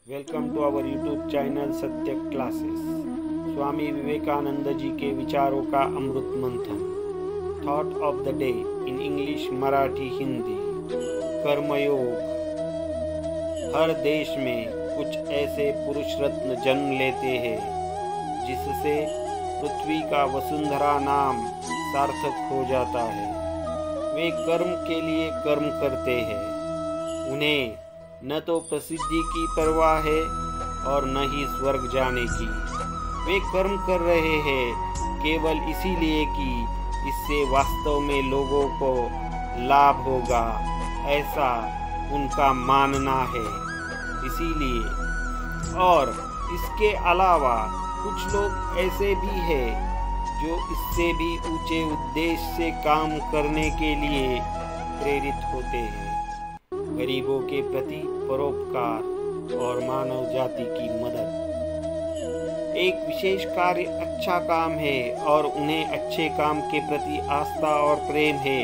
Welcome to our YouTube channel Satya classes. Swami Vivekananda ji के विचारों का अमृत मंथन। Thought of the day in English, Marathi, Hindi. Karmayoga. हर देश में कुछ ऐसे पुरुष रत्न जन्म लेते हैं जिससे पृथ्वी का वसुंधरा नाम सार्थक हो जाता है। वे कर्म के लिए कर्म करते हैं। उन्हें न तो प्रसिद्धि की परवाह है और न ही स्वर्ग जाने की। वे कर्म कर रहे हैं केवल इसीलिए कि इससे वास्तव में लोगों को लाभ होगा, ऐसा उनका मानना है। इसीलिए और इसके अलावा कुछ लोग ऐसे भी हैं जो इससे भी ऊंचे उद्देश्य से काम करने के लिए प्रेरित होते हैं। गरीबों के प्रति परोपकार और मानव जाति की मदद। एक विशेष कार्य अच्छा काम है और उन्हें अच्छे काम के प्रति आस्था और प्रेम है,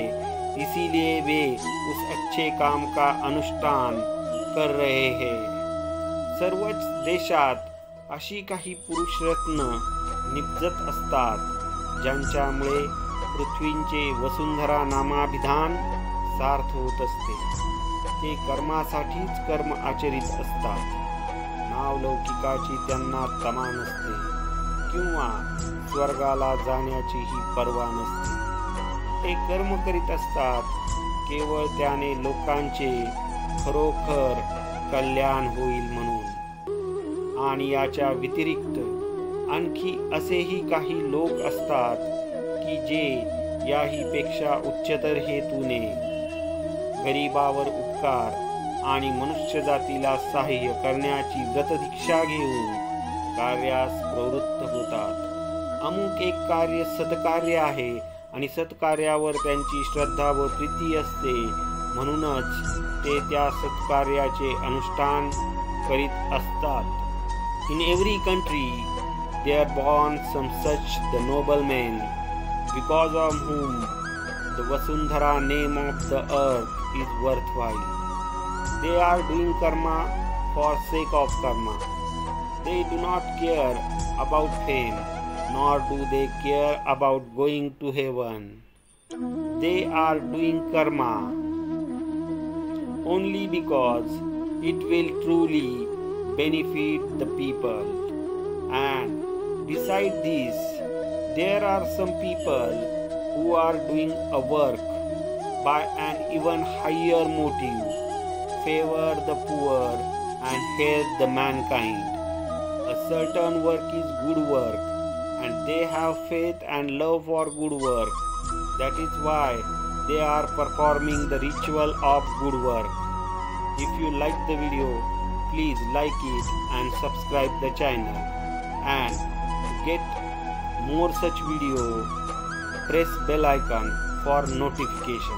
इसीलिए वे उस अच्छे काम का अनुष्ठान कर रहे हैं। सर्वच देशात अशी काही पुरुष रत्न निपजत असतात ज्यांच्यामुळे पृथ्वींचे वसुंधरा नामाभिधान सार्थ होत असते। ते कर्मासाठीच कर्म आचरित असतात। नावलौकिकाची त्यांना तमा नसते किंवा स्वर्गाला जाण्याचीही पर्वा नसते। ते कर्म करीत असतात केवळ त्याने लोकांचे खरोखर कल्याण होईल म्हणून। आणि याच्या व्यतिरिक्त आणखी असेही काही लोक असतात की जे याही पेक्षा उच्चतर हेतूने गरीबावर उपकार आणि मनुष्य जातीला सहाय्य करण्याची व्रतदीक्षा घेऊन कार्यास प्रवृत्त होतात। अमुक एक कार्य सत्कार्य आहे आणि सत्कार्यावर त्यांची श्रद्धा व प्रीती असते, म्हणूनच ते त्या सत्कार्याचे अनुष्ठान करीत असतात। In every country there are born some such the noble men, because of whom the Vasundhara name of the earth is worthwhile. They are doing karma for sake of karma. They do not care about fame, nor do they care about going to heaven. They are doing karma only because it will truly benefit the people. And beside this, there are some people who are doing a work by an even higher motive, favor the poor and help the mankind. A certain work is good work, and they have faith and love for good work. That is why they are performing the ritual of good work. If you like the video, please like it and subscribe the channel. And to get more such video, press bell icon for notification.